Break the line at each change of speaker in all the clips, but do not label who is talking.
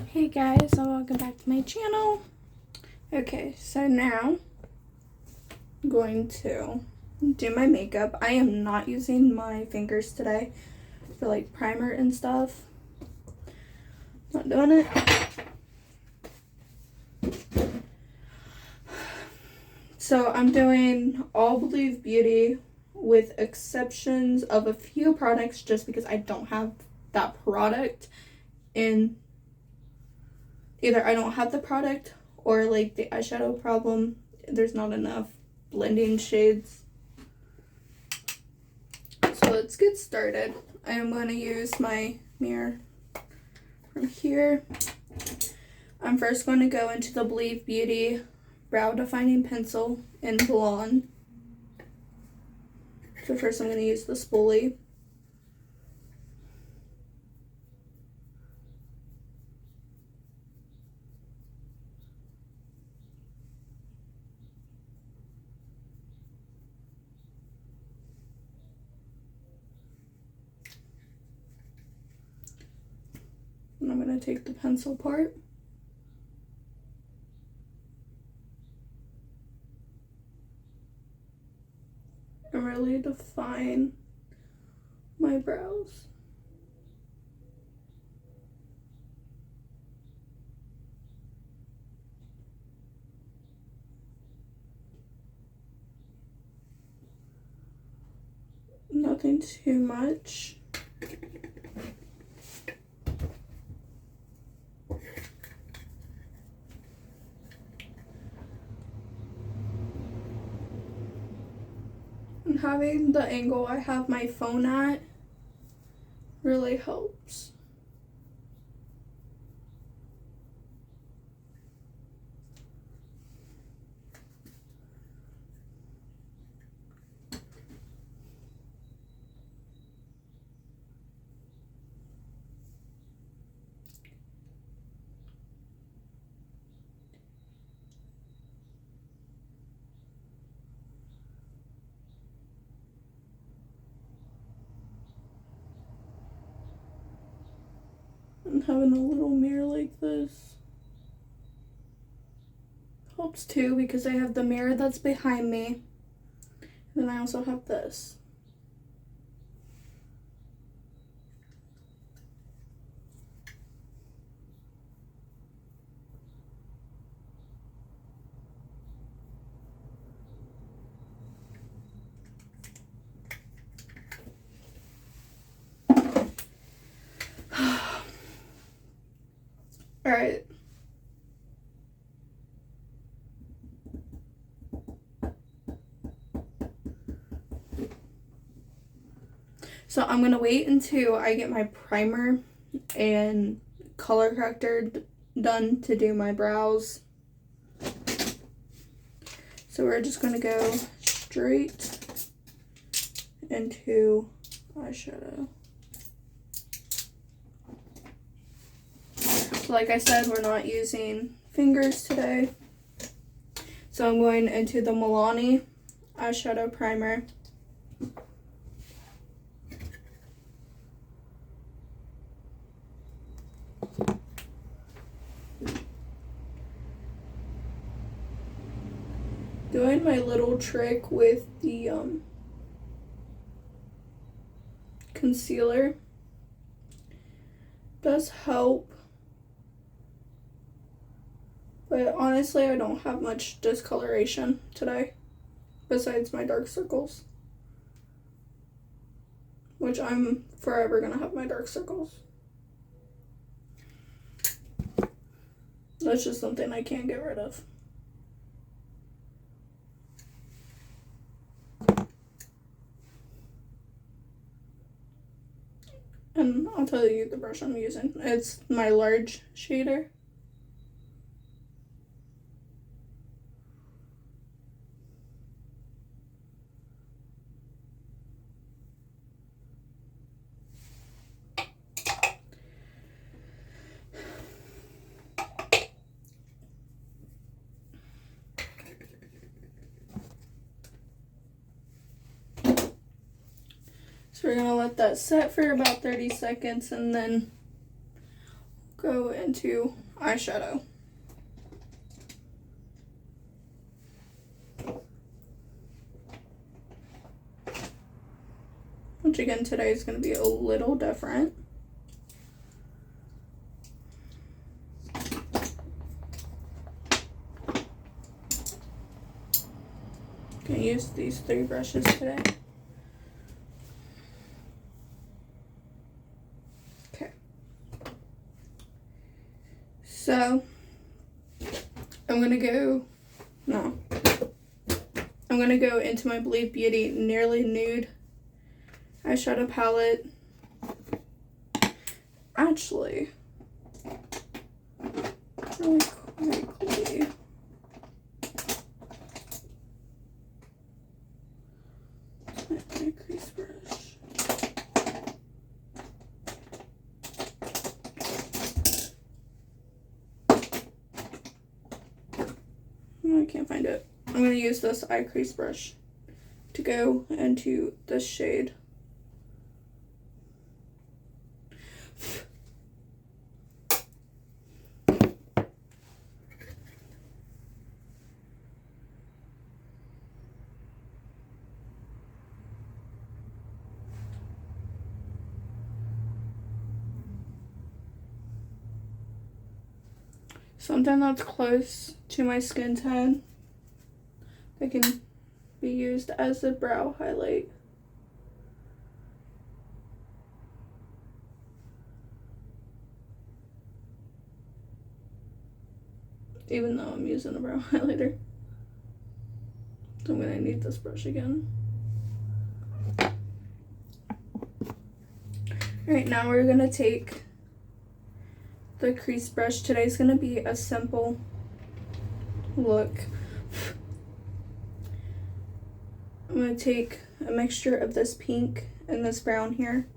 Hey guys, and welcome back to my channel. Okay, so now I'm going to do my makeup. I am not using my fingers today for like primer and stuff. Not doing it. So I'm doing all Believe Beauty with exceptions of a few products just because I don't have that product in either I don't have the product or like the eyeshadow problem. There's not enough blending shades. So let's get started. I am going to use my mirror from here. I'm first going to go into the Believe Beauty Brow Defining Pencil in Blonde. So first I'm going to use the spoolie. And I'm going to take the pencil part. And really define my brows. Nothing too much. And having the angle I have my phone at really helps. And having a little mirror like this helps too because I have the mirror that's behind me. And then I also have this. Alright. So I'm going to wait until I get my primer and color corrector done to do my brows. So we're just going to go straight into eyeshadow. So like I said, we're not using fingers today. So I'm going into the Milani eyeshadow primer. Doing my little trick with the concealer does help, but honestly I don't have much discoloration today besides my dark circles, which I'm forever gonna have my dark circles. That's just something I can't get rid of. And I'll tell you the brush I'm using. It's my large shader. So we're going to let that set for about 30 seconds and then go go into eyeshadow. Which again, today is going to be a little different. Gonna use these 3 brushes today. Okay. So, I'm gonna go into my Believe Beauty Nearly Nude eyeshadow palette. Actually, really quickly, my crease brush. Oh, I can't find it. I'm going to use this eye crease brush to go into this shade. Something that's close to my skin tone that can be used as a brow highlight. Even though I'm using a brow highlighter. So I'm gonna need this brush again. Alright, now we're gonna take the crease brush. Today's gonna be a simple look. I'm gonna take a mixture of this pink and this brown here.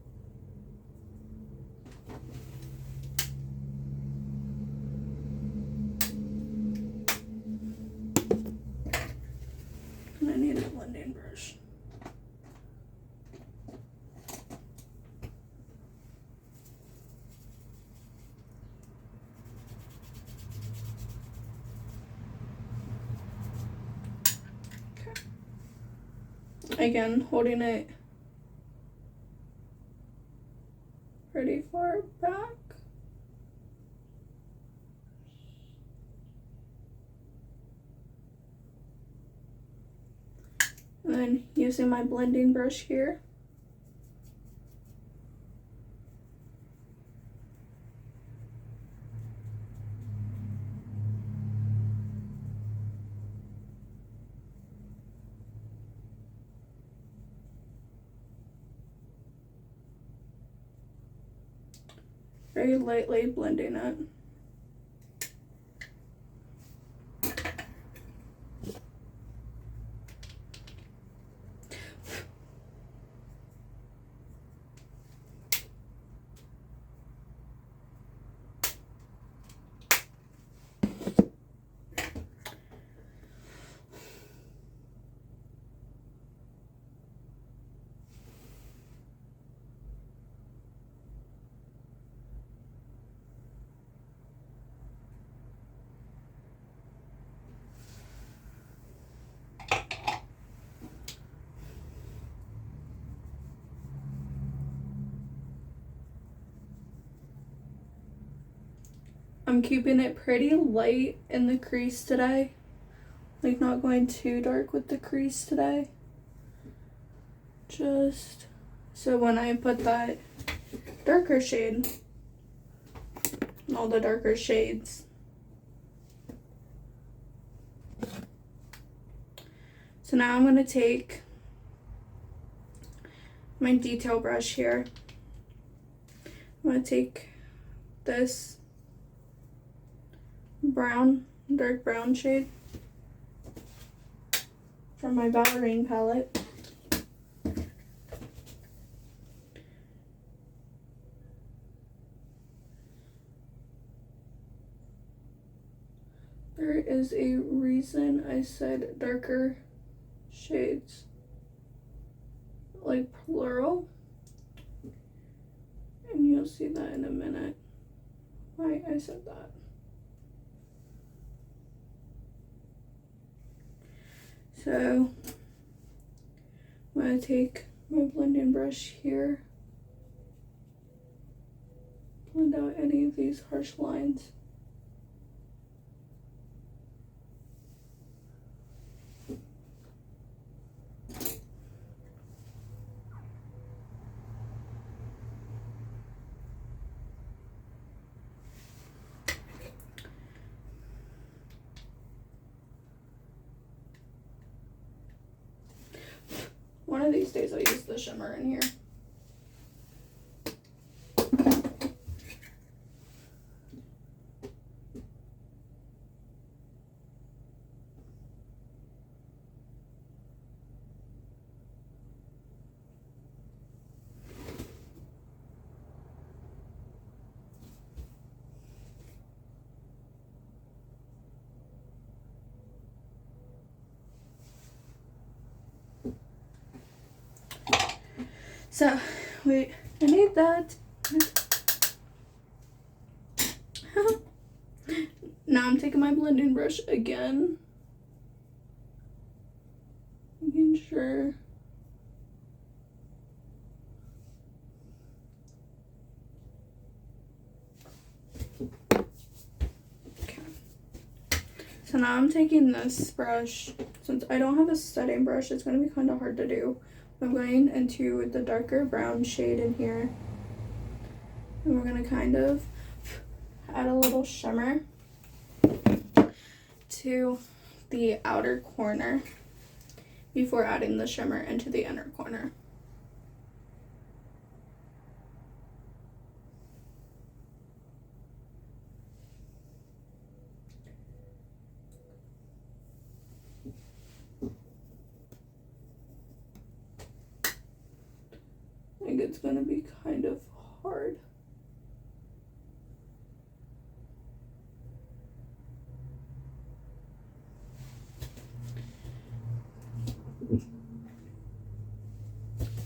And I need a blending brush. Again, holding it pretty far back. And then using my blending brush here. Very lightly blending it. I'm keeping it pretty light in the crease today. Like not going too dark with the crease today. Just so when I put that darker shade, all the darker shades. So now I'm gonna take my detail brush here. I'm gonna take this brown, dark brown shade from my Ballerine palette. There is a reason I said darker shades, like plural, and you'll see that in a minute I said that. So I'm going to take my blending brush here, blend out any of these harsh lines. One of these days I'll use the shimmer in here. So, wait, I need that. Now I'm taking my blending brush again. Making sure. Okay. So now I'm taking this brush. Since I don't have a setting brush, it's going to be kind of hard to do. I'm going into the darker brown shade in here. And we're going to kind of add a little shimmer to the outer corner before adding the shimmer into the inner corner. I think it's going to be kind of hard.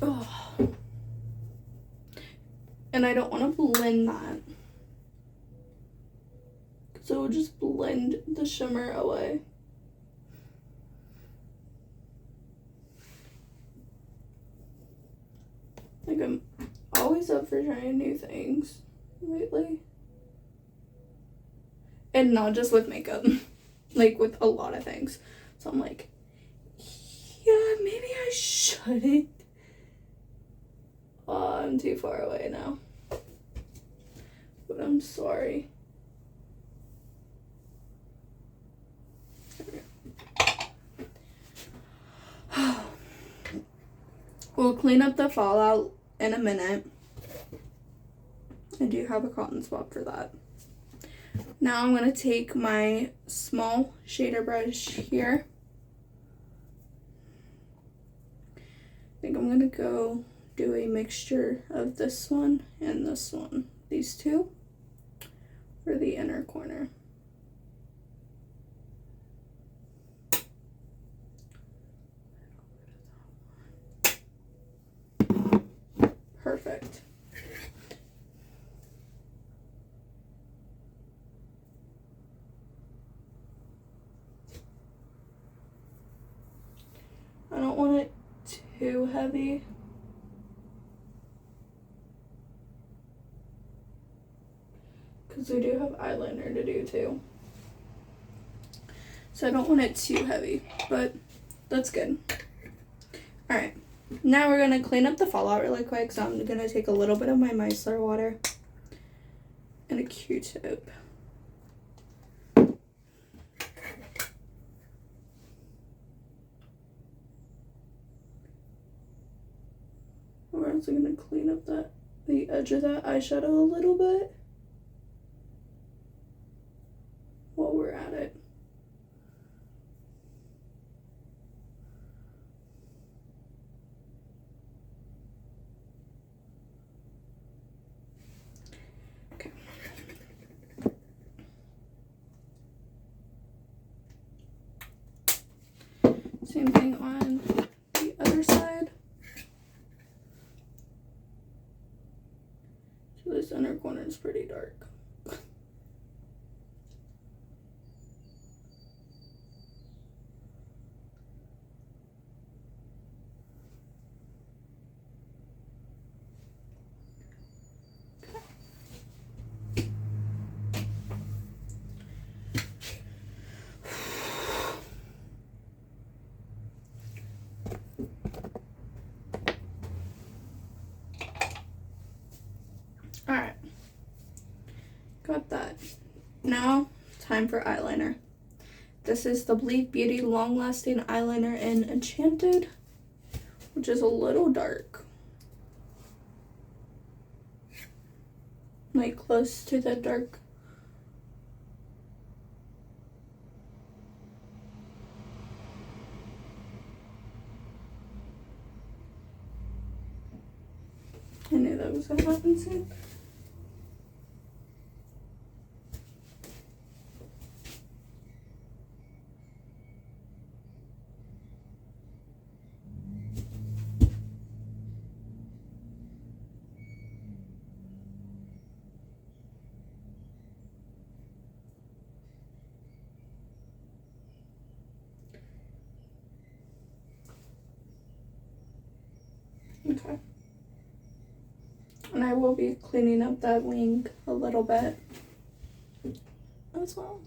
Oh. And I don't want to blend that, so we'll just blend the shimmer away. Like, I'm always up for trying new things lately. And not just with makeup, like with a lot of things. So I'm like, yeah, maybe I shouldn't. Oh, I'm too far away now. But I'm sorry. We'll clean up the fallout in a minute. I do have a cotton swab for that. Now I'm going to take my small shader brush here. I think I'm going to go do a mixture of this one and this one. These two for the inner corner. Perfect. I don't want it too heavy. Because we do have eyeliner to do too. So I don't want it too heavy, but that's good. Alright, now we're going to clean up the fallout really quick. So I'm going to take a little bit of my micellar water and a Q-tip. We're also going to clean up the edge of that eyeshadow a little bit while we're at it. Okay. Same thing on the other side. So this inner corner is pretty dark. Now, time for eyeliner. This is the Believe Beauty Long Lasting Eyeliner in Enchanted, which is a little dark. Like close to the dark. I knew that was gonna happen soon. Okay. And I will be cleaning up that wing a little bit as well.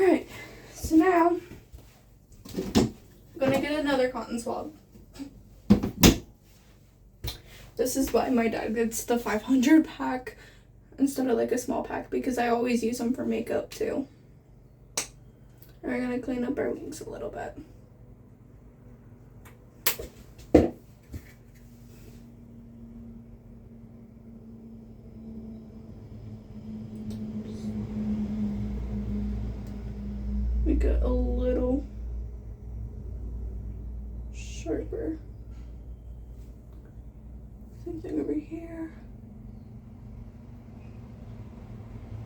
Alright, so now I'm gonna get another cotton swab. This is why my dad gets the 500 pack instead of like a small pack, because I always use them for makeup too. And we're gonna clean up our wings a little bit. We get a little sharper. Same thing over here.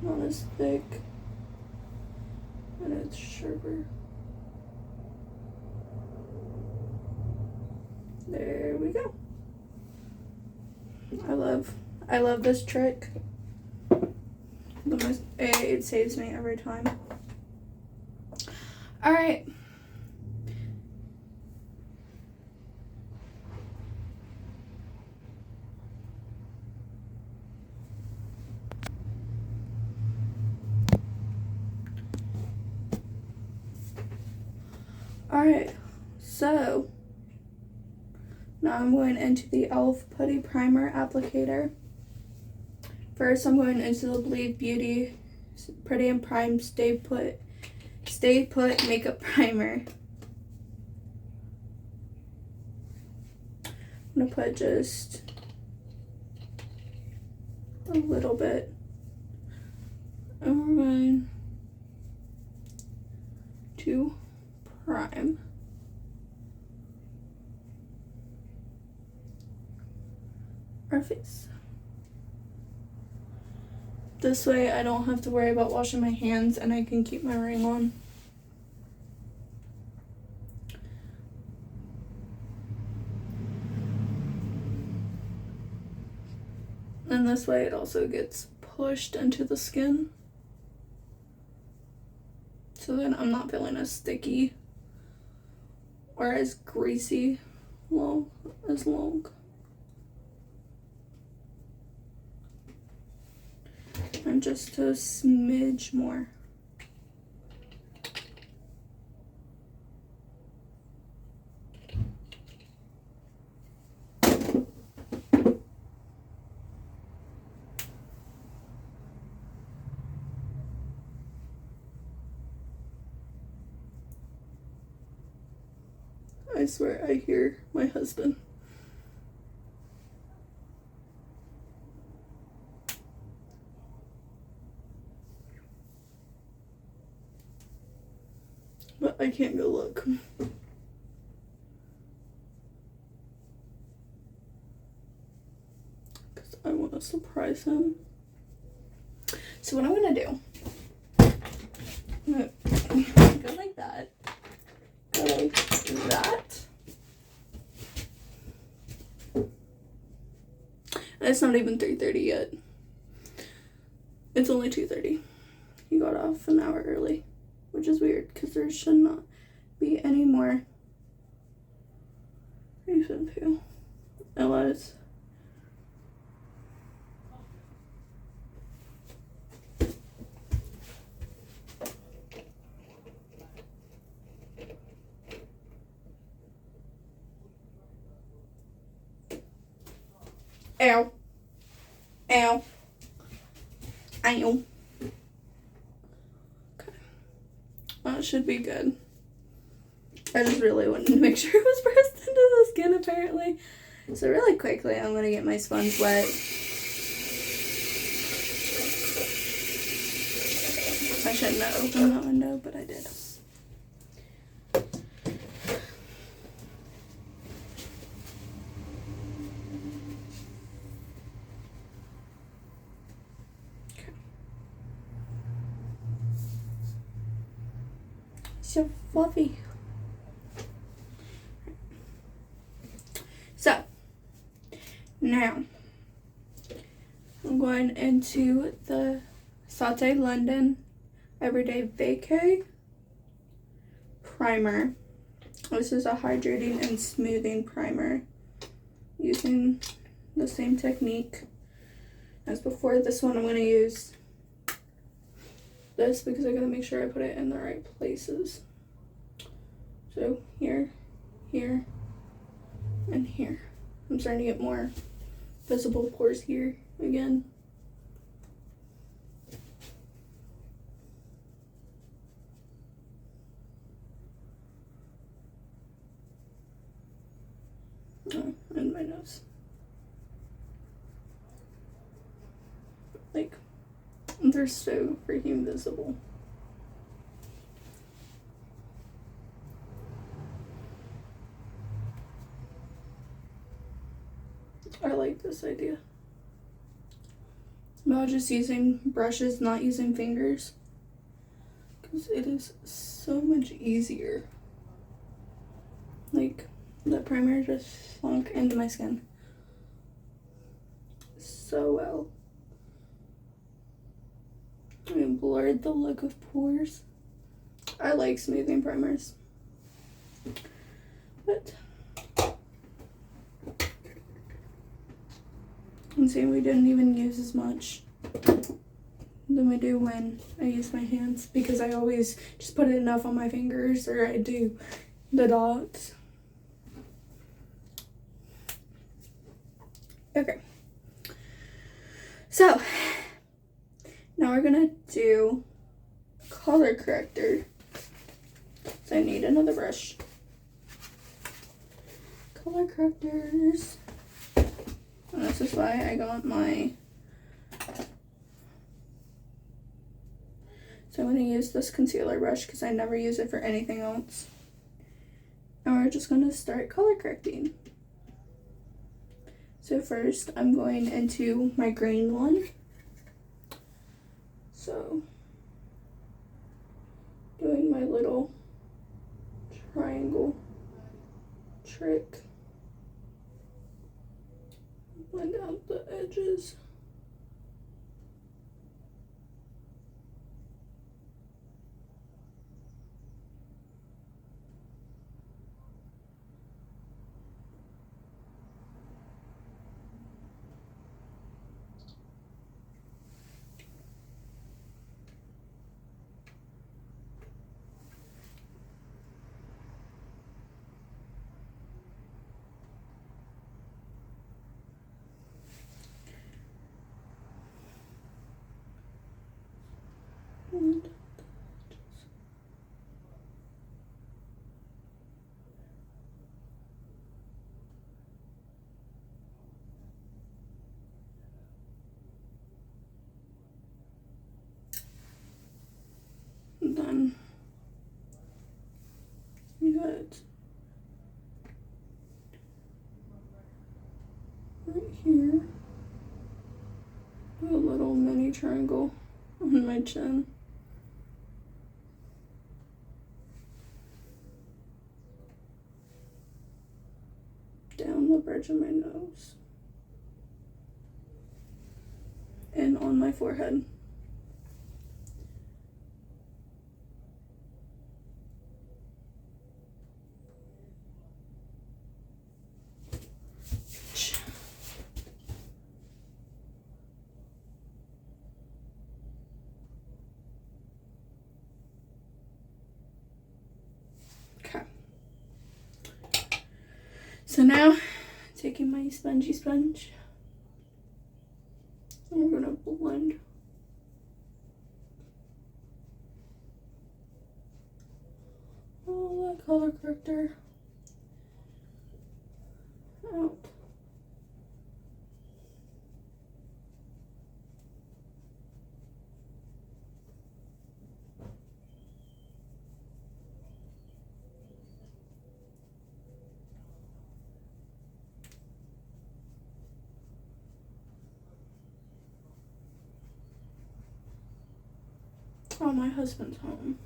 Not as thick. And it's sharper. There we go. I love this trick. It saves me every time. All right. All right. So now I'm going into the e.l.f. Putty Primer Applicator. First, I'm going into the Believe Beauty Pretty and Prime Stay Put Makeup Primer. I'm gonna put just a little bit, and we're going to prime our face. This way I don't have to worry about washing my hands and I can keep my ring on. And this way it also gets pushed into the skin, so then I'm not feeling as sticky or as greasy as long. And just a smidge more. I swear I hear my husband. But I can't go look. Because I want to surprise him. So what I'm going to do, I'm going to go like that. Go like that. It's not even 3:30 yet. It's only 2:30. He got off an hour early, which is weird because there should not be any more recent poo. It was. Ow. Ow. Ow. Okay. Well, it should be good. I just really wanted to make sure it was pressed into the skin, apparently. So really quickly, I'm going to get my sponge wet. I shouldn't have opened that window, but I did. So fluffy. So now I'm going into the Saute London Everyday Vacay Primer. This is a hydrating and smoothing primer using the same technique as before. This one I'm going to use this because I got to make sure I put it in the right places. So here, here, and here. I'm starting to get more visible pores here again. Oh, and my nose. Like, they're so freaking visible. I like this idea about just using brushes, not using fingers, because it is so much easier. Like, the primer just sunk into my skin so well. I blurred the look of pores. I like smoothing primers, but I'm saying we didn't even use as much than we do when I use my hands, because I always just put enough on my fingers, or I do the dots. Okay, so now we're gonna do color corrector. So I need another brush. Color correctors. And this is why I got my. So I'm gonna use this concealer brush because I never use it for anything else. And we're just gonna start color correcting. So first I'm going into my green one. So doing my little triangle trick. Blend out the edges. And then you got right here a little mini triangle on my chin. Down the bridge of my nose. on my forehead. Okay. So now, taking my spongy sponge, I'm gonna blend all that color corrector out. Oh, my husband's home.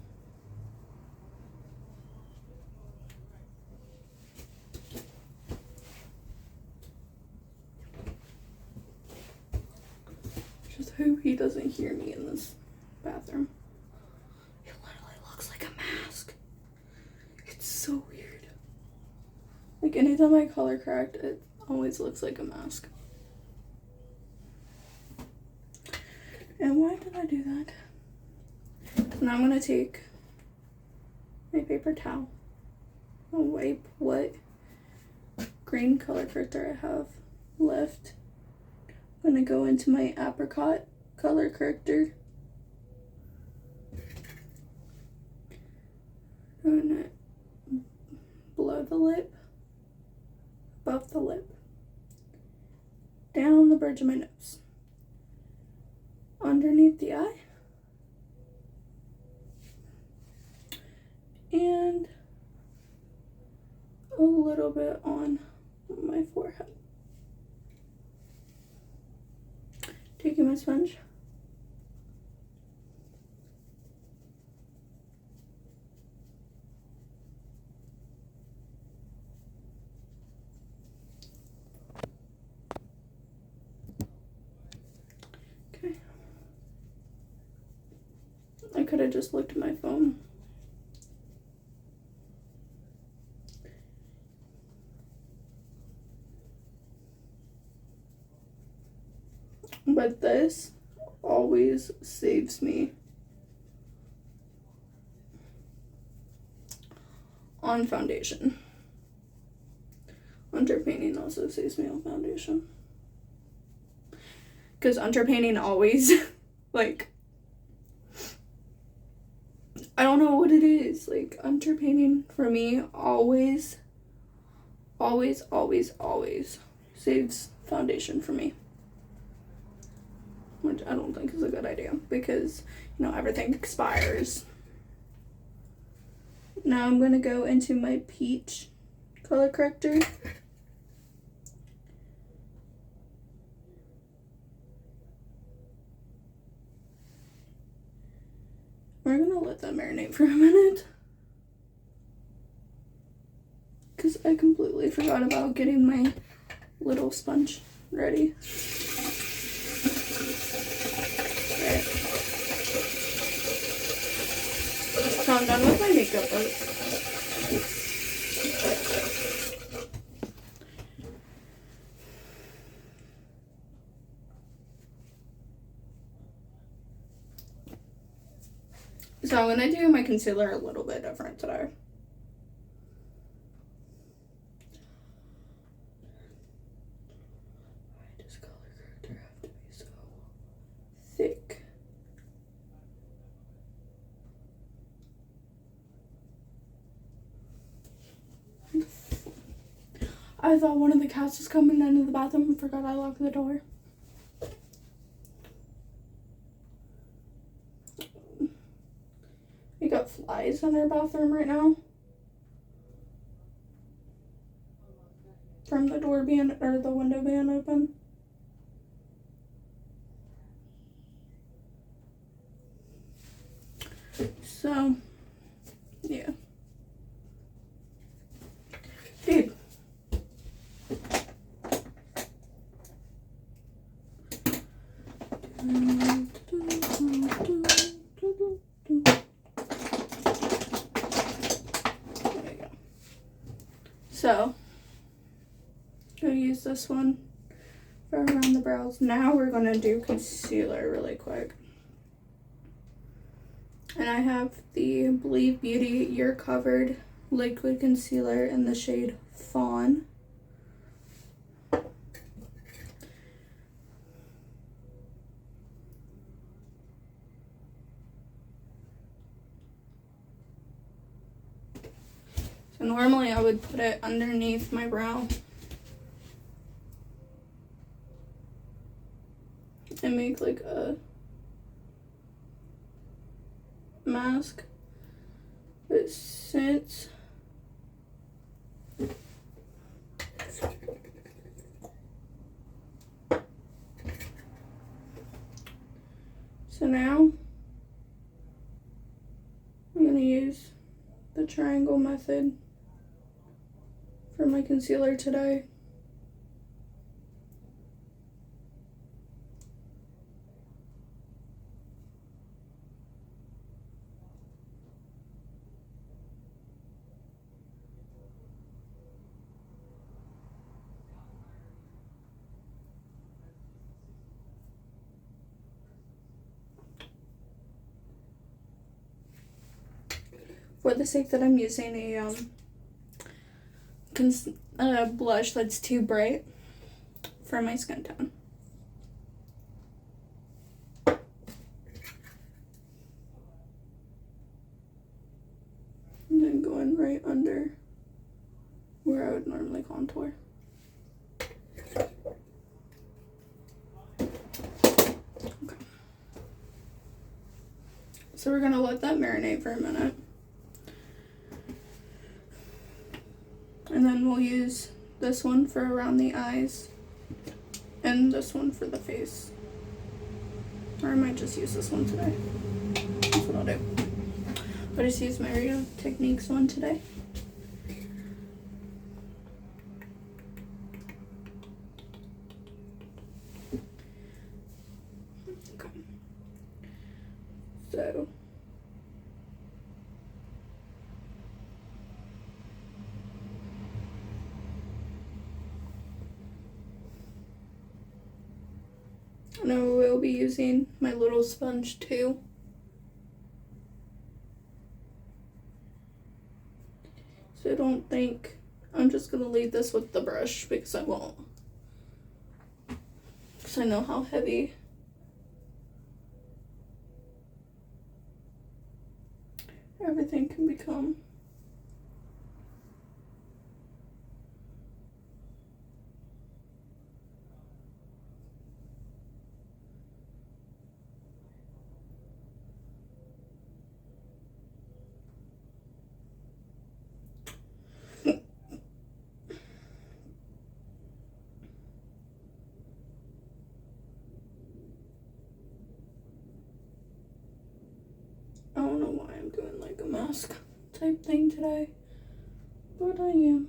Just hope he doesn't hear me in this bathroom. It literally looks like a mask. It's so weird. Like anytime I color correct, it always looks like a mask. And why did I do that? So now I'm gonna take my paper towel and wipe what green color corrector I have left. I'm gonna go into my apricot color corrector. I'm gonna below the lip, above the lip, down the bridge of my nose, underneath the eye, and a little bit on my forehead. Taking my sponge. Okay. I could have just looked at my phone. But this always saves me on foundation. Underpainting also saves me on foundation. Because underpainting always, like, I don't know what it is. Like, underpainting for me always saves foundation for me. Which I don't think is a good idea because, you know, everything expires. Now I'm going to go into my peach color corrector. We're going to let that marinate for a minute. Because I completely forgot about getting my little sponge ready. So I'm done with my makeup look. So I'm going to do my concealer a little bit different today. Why does color corrector have to be so thick? I thought one of the cats was coming into the bathroom and forgot I locked the door. We got flies in our bathroom right now. From the door being, or the window being open. So, yeah. Dude. go. So, I'm going to use this one for around the brows. Now we're going to do concealer really quick. And I have the Believe Beauty You're Covered Liquid Concealer in the shade Fawn. So normally I would put it underneath my brow and make like a mask, but since so now I'm going to use the triangle method for my concealer today. For the sake that I'm using a blush that's too bright for my skin tone. And then going right under where I would normally contour. Okay. So we're gonna let that marinate for a minute. And then we'll use this one for around the eyes and this one for the face. Or I might just use this one today. That's what I'll do. I'll just use my Real Techniques one today. Okay. So and I will be using my little sponge too. So don't think I'm just going to leave this with the brush, because I won't. Because I know how heavy everything can become. I don't know why I'm doing like a mask type thing today, but I am.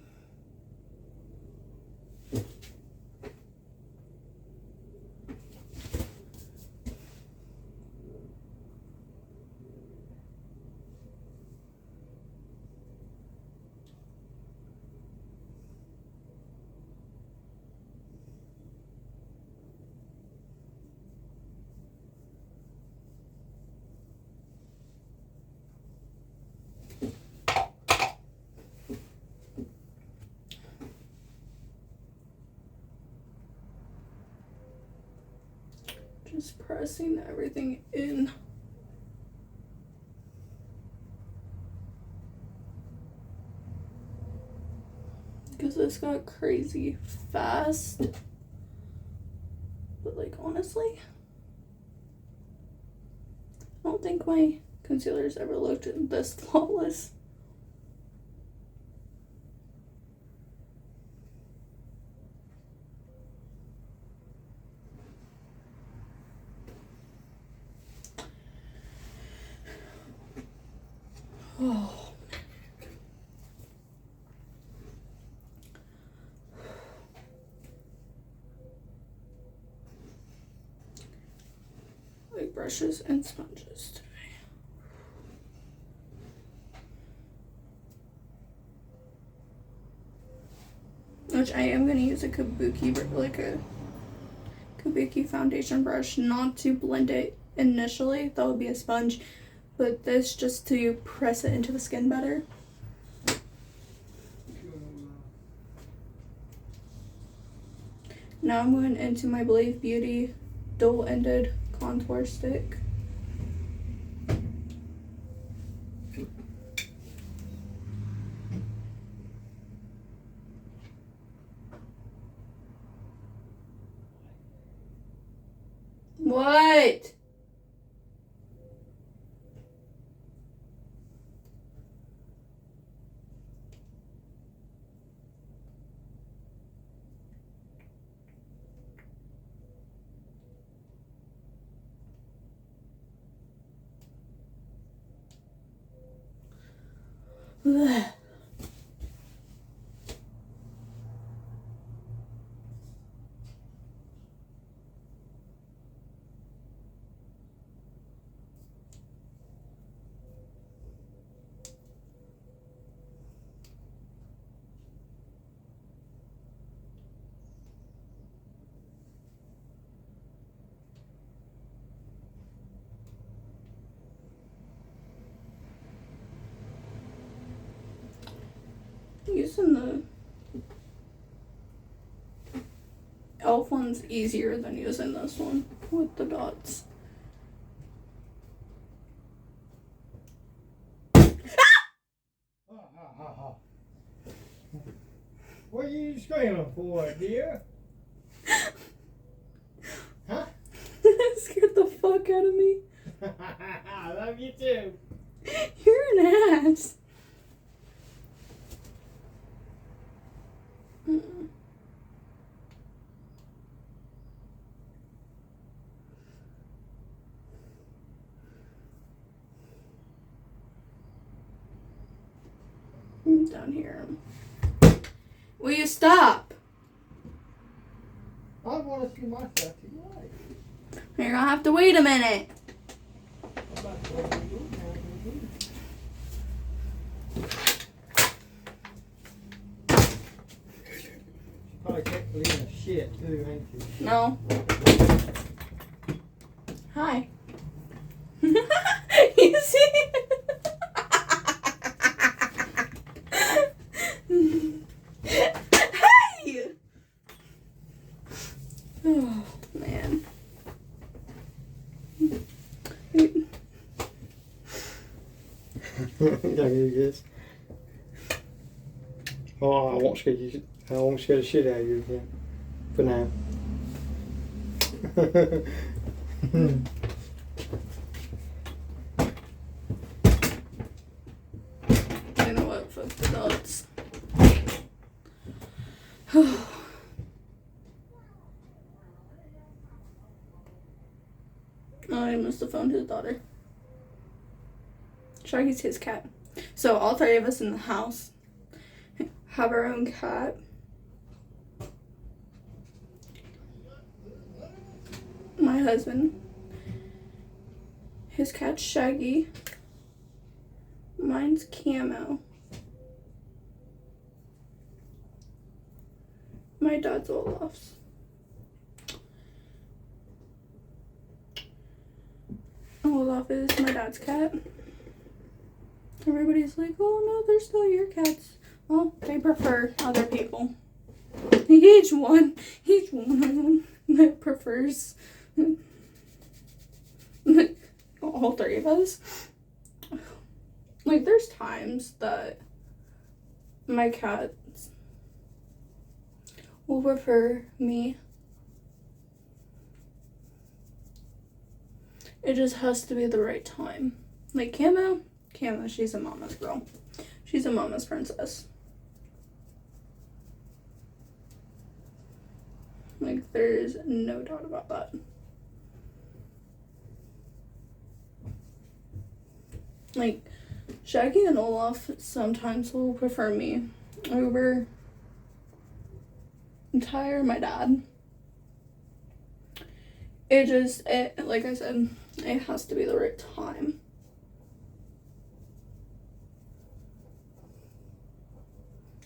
Just pressing everything in. Because this got crazy fast. But like honestly, I don't think my concealer's ever looked this flawless. Oh. brushes and sponges today. Which I am going to use a Kabuki foundation brush, not to blend it initially. That would be a sponge. But this just to press it into the skin better. Now I'm going into my Believe Beauty dual-ended contour stick. What? Ugh. Using the e.l.f. one's easier than using this one with the dots.
What are you screaming for, dear? Huh?
That scared the fuck out of me.
I love you too.
You're an ass. Down here. Will you stop?
I want to see my stuff you like.
You're gonna have to wait a minute.
I'm about to let you probably can't believe in shit too, ain't you?
No. Hi. You see? Hey! Oh, man.
Can I give you this? Oh, I won't scare you. I won't scare the shit out of you again. For now.
You know what? Fuck the dots. Oh, I must have found his daughter. Shaggy's his cat. So all three of us in the house have our own cat. My husband, his cat's Shaggy. Mine's Camo. My dad's Olaf's. Olaf is my dad's cat. Everybody's like, oh no, they're still your cats. Well, they prefer other people. Each one of them that prefers all three of us. Like, there's times that my cats will prefer me. It just has to be the right time. Like Camo, she's a mama's girl. She's a mama's princess. Like, there's no doubt about that. Like, Shaggy and Olaf sometimes will prefer me over my dad. Like I said, It has to be the right time.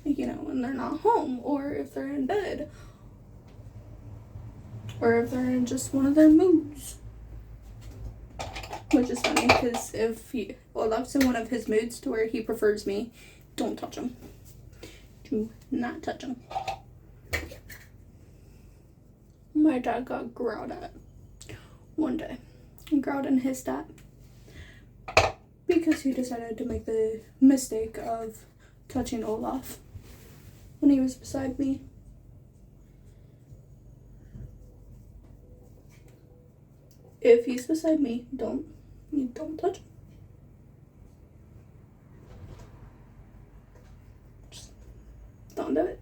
You know, when they're not home, or if they're in bed, or if they're in just one of their moods. Which is funny, because that's in one of his moods to where he prefers me. Don't touch him. Do not touch him. My dad got growled at one day. Growled in his dad. Because he decided to make the mistake of touching Olaf when he was beside me. If he's beside me, don't touch him. Just don't do it.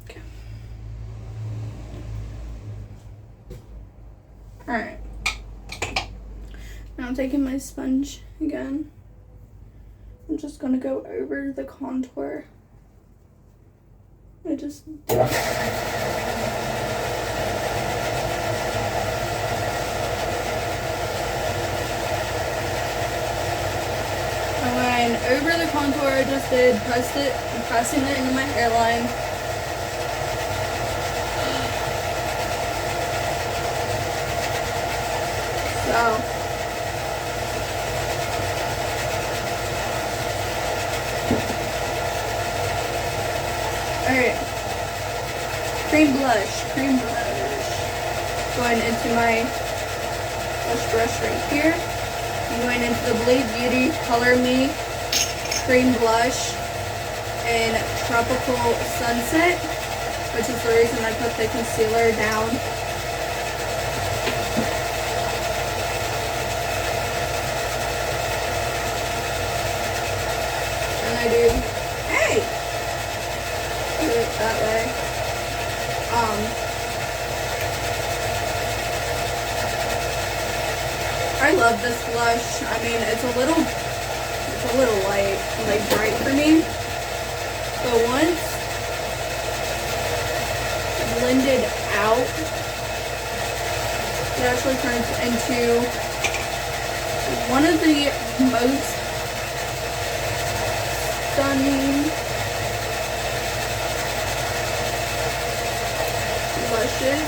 Okay. Alright. Now I'm taking my sponge again. I'm just gonna go over the contour. I just I went over the contour. I just did pressing it into my hairline. So alright. Cream blush. Going into my blush brush right here. I'm going into the Believe Beauty Color Me Cream Blush in Tropical Sunset, which is the reason I put the concealer down. And I do, hey! Do it that way. I love this blush. I mean, it's a little light, like bright for me. But once blended out, it actually turns into one of the most stunning blushes.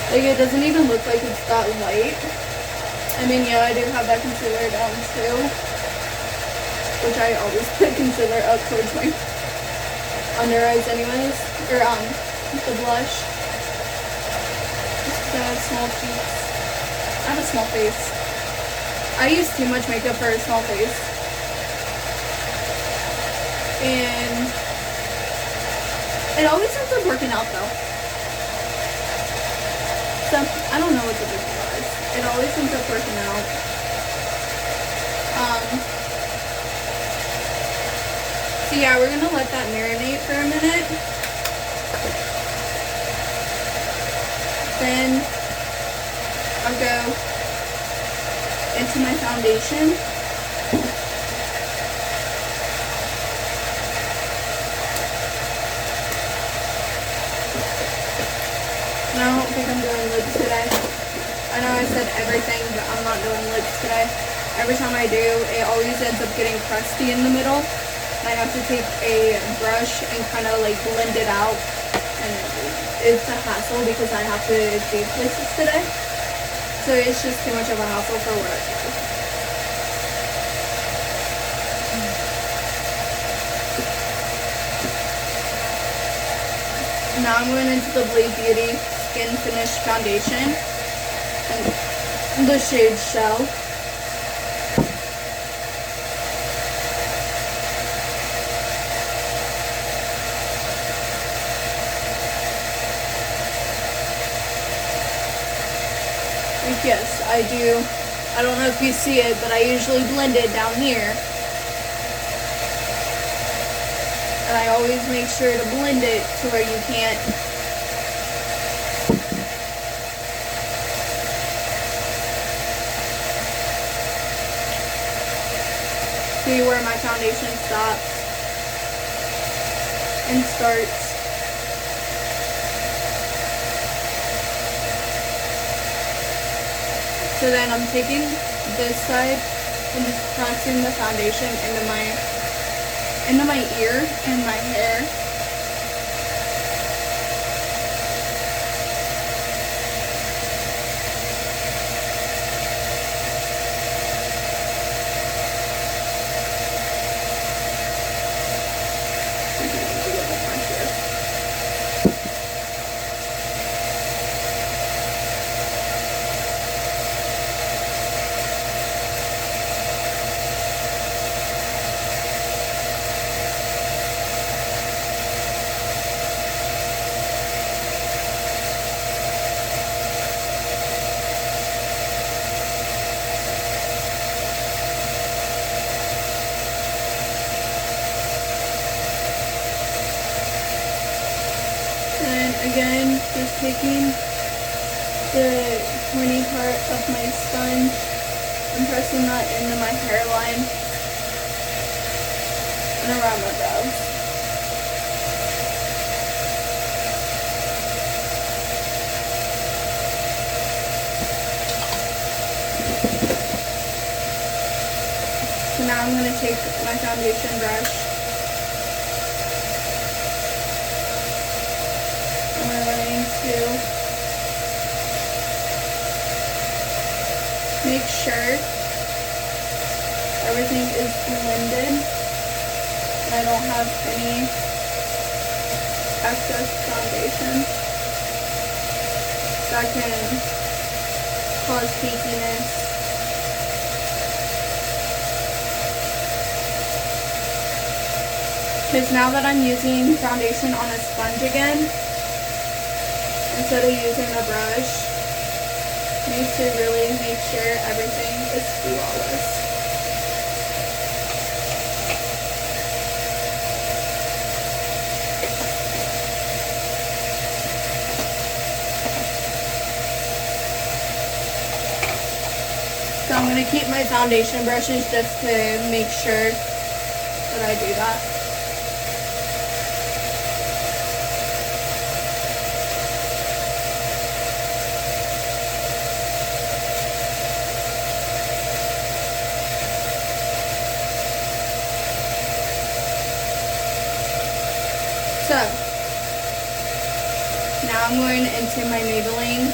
Like it doesn't even look like it's that light. I mean, yeah, I do have that concealer down too, which I always put concealer up towards my under eyes anyways, or the blush. Just a small cheeks. I have a small face. I use too much makeup for a small face. And it always ends up working out though. So, I don't know what the big deal is. It always ends up working out. So yeah, we're gonna let that marinate for a minute. Then I'll go into my foundation. And I don't think I'm doing lips today. I know I said everything, but I'm not doing lips today. Every time I do, it always ends up getting crusty in the middle. And I have to take a brush and kind of like blend it out. And it's a hassle because I have to shave places today. So it's just too much of a hassle for what I do. Now I'm going into the Believe Beauty Skin Finish Foundation and the shade Shell. Like, yes, I do. I don't know if you see it, but I usually blend it down here. And I always make sure to blend it to where you can't see where my foundation stops. and starts. So then I'm taking this side and just pressing the foundation into my ear and my hair. Again, just taking the pointy part of my sponge and pressing that into my hairline and around my brows. So now I'm going to take my foundation brush to make sure everything is blended and I don't have any excess foundation that can cause cakiness. Because now that I'm using foundation on a sponge again, instead of using a brush, I need to really make sure everything is flawless. So I'm going to keep my foundation brushes just to make sure that I do that. So, now I'm going into my Maybelline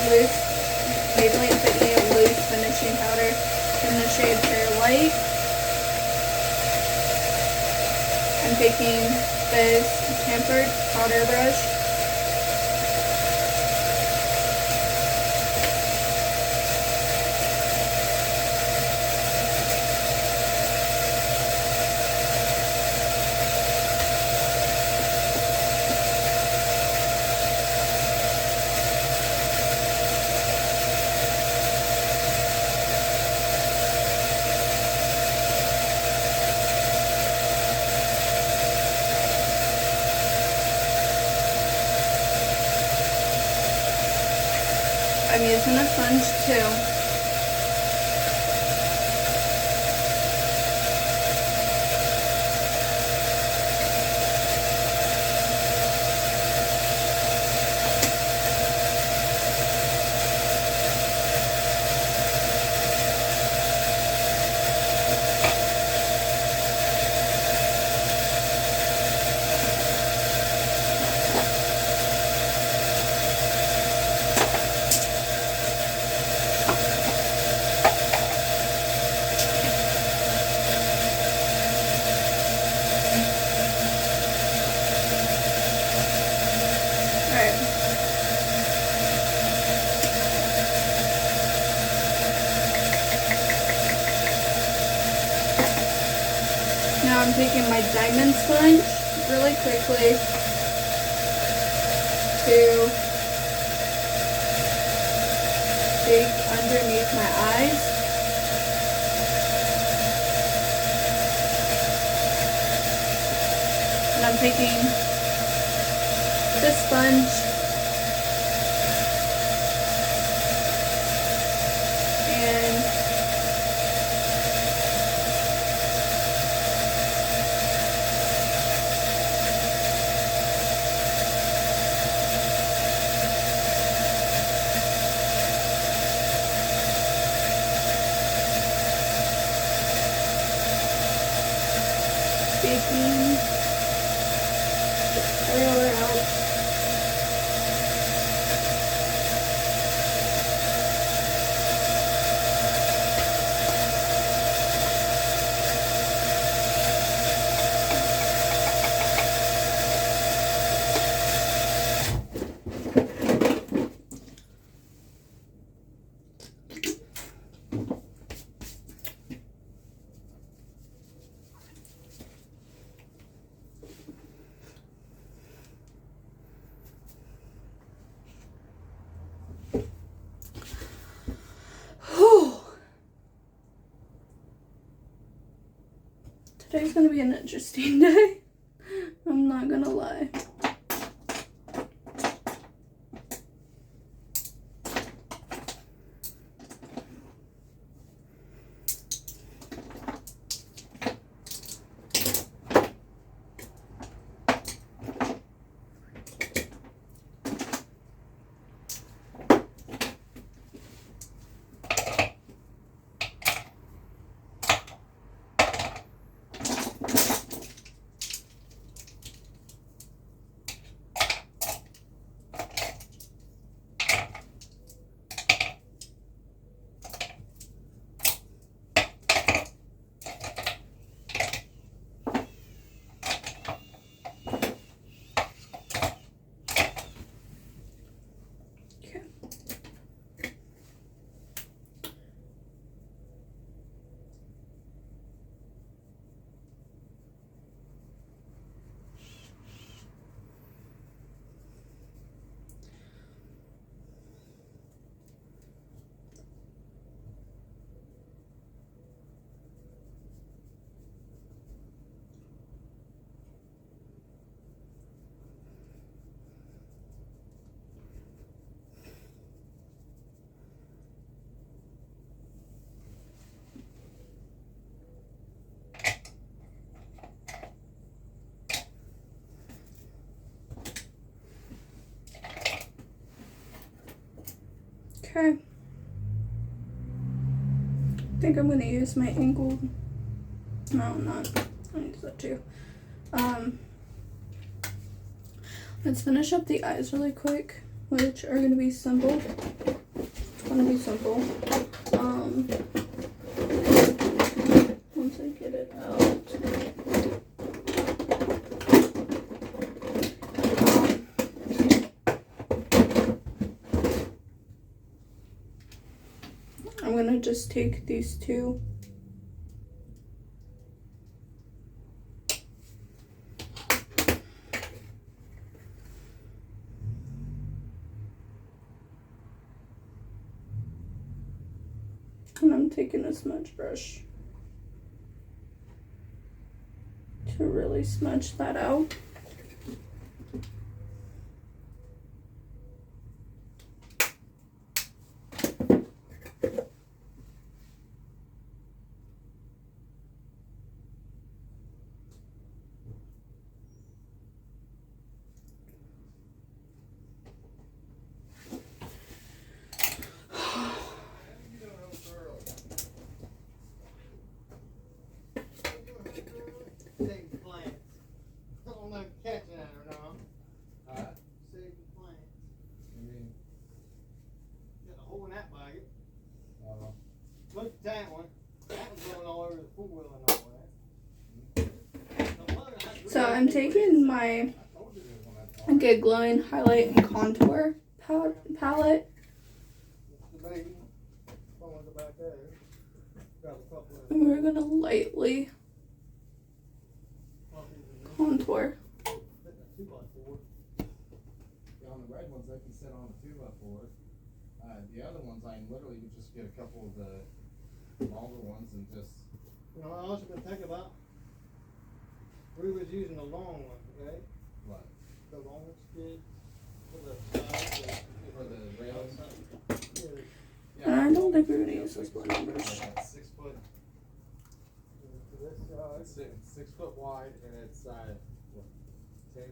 Fit Me Loose Finishing Powder in the shade Fair Light. I'm taking this Tempered powder brush . I'm using a sponge too. Now I'm taking my diamond sponge really quickly to dig underneath my eyes. And I'm taking this sponge and baking the trailer out. Today's gonna be an interesting day. I'm not gonna lie. Okay. I think I'm gonna use my angled. No, I'm not. I'll use that too. Let's finish up the eyes really quick, which are gonna be simple. It's gonna be simple. Once I get it out. I'm gonna just take these two. And I'm taking a smudge brush to really smudge that out.
Look at that one. That was going all over the four-wheel and all that.
So I'm taking my Get Glowing Highlight and Contour palette.
The baby. Someone's about there. Got a couple of
And we're gonna lightly contour.
On the red ones, I can sit on a 2x4. The other ones, I literally would just get a couple of the longer ones and just.
You know, I also been thinking about. We was using the long one, okay?
What?
The long skid for the side.
For the rails?
Yeah.
And I don't think we're gonna use this blending brush.
Like 6 foot.
This side.
It's 6 foot wide and it's what, 10.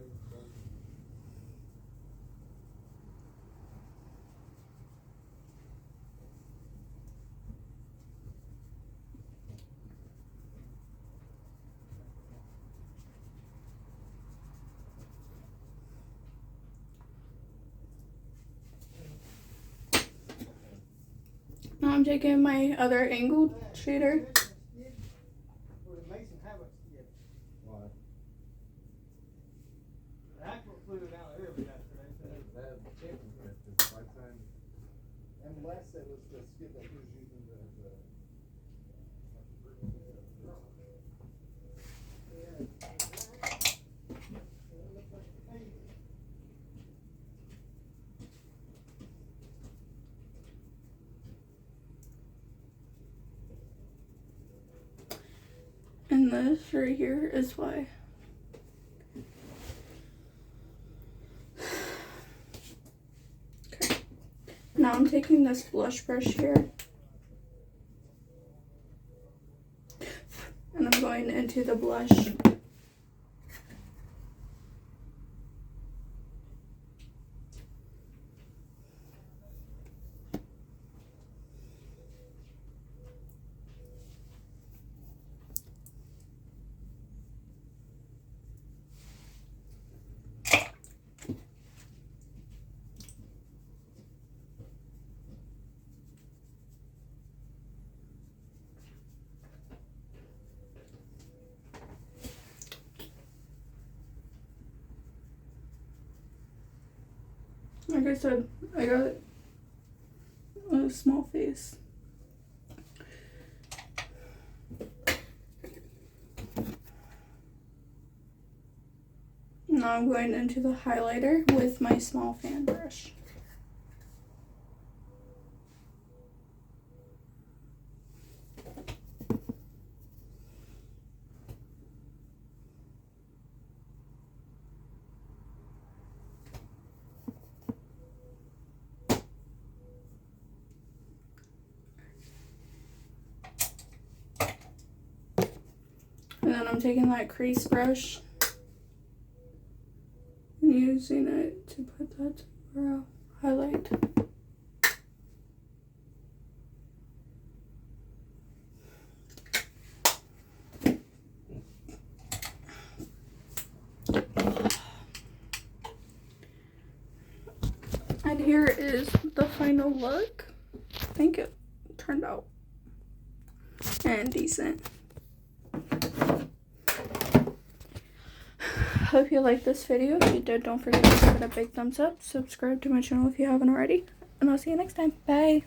I'm taking my other angled shader.
Or Mason Habit skid.
Why?
The aqua fluid out there yesterday.
That chances are, because by the time, and last set was the skid that he was using the.
And this right here is why. Okay. Now I'm taking this blush brush here. And I'm going into the blush. Like I said, I got a small face. Now I'm going into the highlighter with my small fan brush. And then I'm taking that crease brush and using it to put that brow highlight. And here is the final look. I think it turned out and decent. Hope you liked this video. If you did, don't forget to give it a big thumbs up. Subscribe to my channel if you haven't already. And I'll see you next time. Bye.